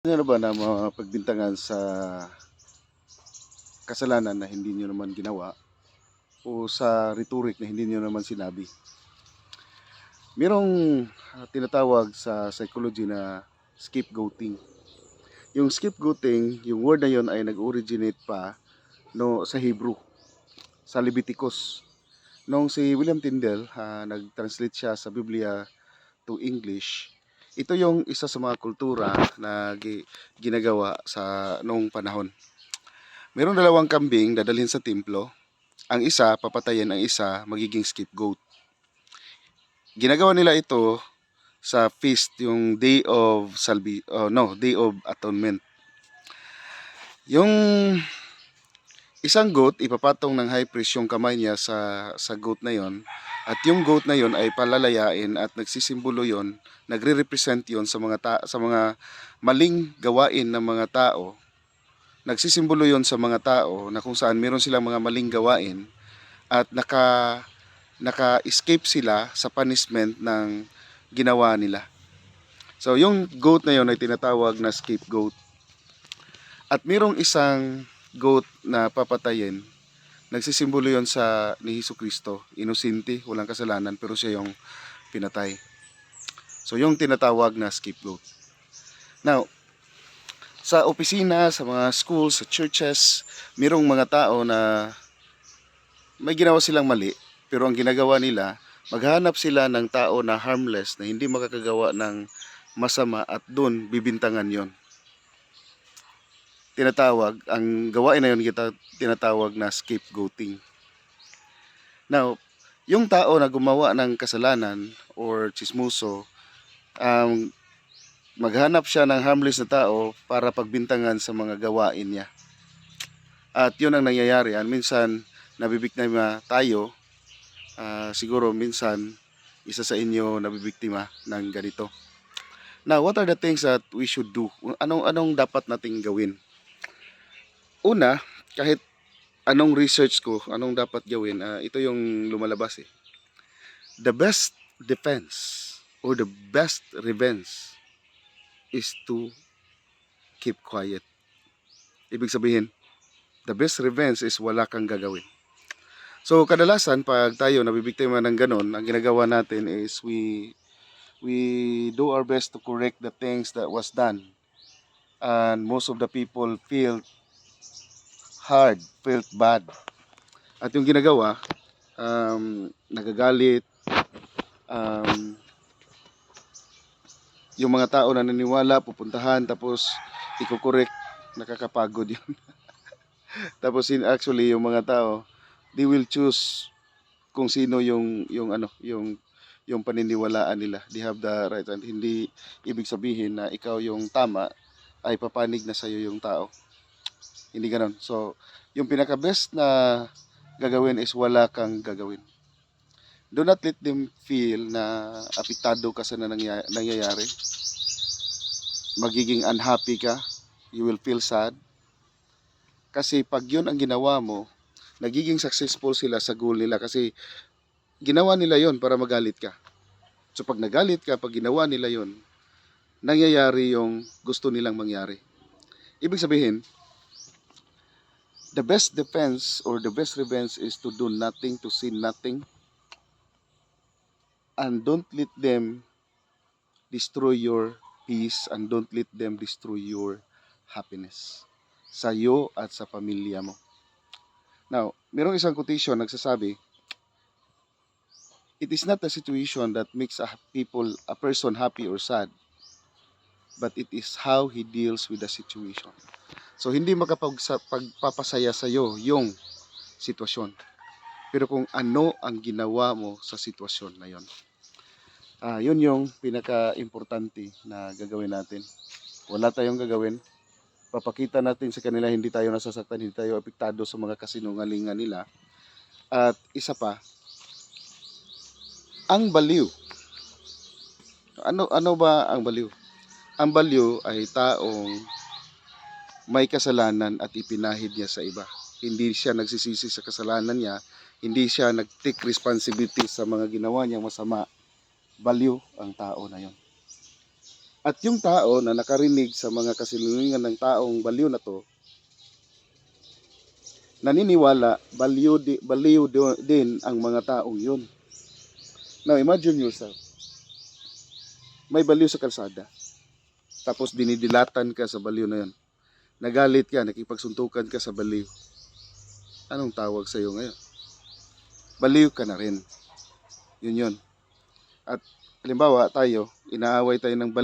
Ano ba na mapagbintangan sa kasalanan na hindi nyo naman ginawa o sa rhetoric na hindi nyo naman sinabi? Merong tinatawag sa psychology na scapegoating. Yung scapegoating, yung word na yon ay nag-originate pa no, sa Hebrew, sa Leviticus. Nung si William Tyndale, nag-translate siya sa Biblia to English, ito yung isa sa mga kultura na ginagawa sa noong panahon. Merong dalawang kambing dadalhin sa templo. Ang isa, papatayin, ang isa, magiging scapegoat. Ginagawa nila ito sa feast, yung Day of Atonement. Yung isang goat, ipapatong ng high priest yung kamay niya sa goat na yon. At yung goat na yon ay palalayain at nagsisimbolo yon, nagre-represent yon sa mga maling gawain ng mga tao. Nagsisimbolo yon sa mga tao na kung saan meron silang mga maling gawain at naka-escape sila sa punishment ng ginawa nila. So yung goat na yon ay tinatawag na scapegoat. At mayroong isang goat na papatayin. Nagsisimbolo yon sa ni Jesucristo. Inosente, walang kasalanan, pero siya yung pinatay. So yung tinatawag na scapegoat. Now, sa opisina, sa mga schools, sa churches, mayroong mga tao na may ginawa silang mali, pero ang ginagawa nila, maghanap sila ng tao na harmless, na hindi makakagawa ng masama at doon bibintangan yon. Ang gawain na yon kita tinatawag na scapegoating. Now, yung tao na gumawa ng kasalanan or chismoso, maghanap siya ng harmless na tao para pagbintangan sa mga gawain niya. At yun ang nangyayari. Minsan, nabibiktima tayo. Siguro minsan, isa sa inyo nabibiktima ng ganito. Now, what are the things that we should do? Anong dapat nating gawin? Una, kahit anong research ko, anong dapat gawin, ito yung lumalabas eh. The best defense or the best revenge is to keep quiet. Ibig sabihin, the best revenge is wala kang gagawin. So kadalasan pag tayo nabibiktima ng ganun, ang ginagawa natin is we do our best to correct the things that was done. And most of the people feel hard, felt bad. At yung ginagawa, nagagalit, yung mga tao na naniwala, pupuntahan, tapos iko-correct, nakakapagod yun. Tapos actually yung mga tao, they will choose kung sino yung paniniwalaan nila. They have the right, and hindi ibig sabihin na ikaw yung tama ay papanig na sa'yo yung tao. Hindi ganoon. So, yung pinaka-best na gagawin is wala kang gagawin. Do not let them feel na apektado ka sa nangyayari. Magiging unhappy ka. You will feel sad. Kasi pag yun ang ginawa mo, nagiging successful sila sa goal nila kasi ginawa nila yon para magalit ka. So pag nagalit ka, pag ginawa nila yon, nangyayari yung gusto nilang mangyari. Ibig sabihin, the best defense or the best revenge is to do nothing, to say nothing, and don't let them destroy your peace, and don't let them destroy your happiness sa iyo at sa pamilya mo. Now, mayroong isang quotation nagsasabi, it is not a situation that makes a person happy or sad, but it is how he deals with the situation. So, hindi makapagpapasaya sa iyo yung sitwasyon, pero kung ano ang ginawa mo sa sitwasyon na yon. Yun yung pinaka-importante na gagawin natin. Wala tayong gagawin. Papakita natin sa kanila hindi tayo nasasaktan, hindi tayo apektado sa mga kasinungalingan nila. At isa pa, ang baliw. Ano ba ang baliw? Ang baliw ay taong may kasalanan at ipinahid niya sa iba. Hindi siya nagsisisi sa kasalanan niya, hindi siya nag-take responsibility sa mga ginawa niyang masama. Baliw ang tao na yon. At yung tao na nakarinig sa mga kasinungalingan ng taong baliw na to, naniniwala, din ang mga taong yun. Now, imagine yourself, may baliw sa kalsada, tapos dinidilatan ka sa baliw na yun. Nagalit ka, nakipagsuntukan ka sa baliw. Anong tawag sa'yo ngayon? Baliw ka na rin. Yun yun. At halimbawa tayo, inaaway tayo ng baliw.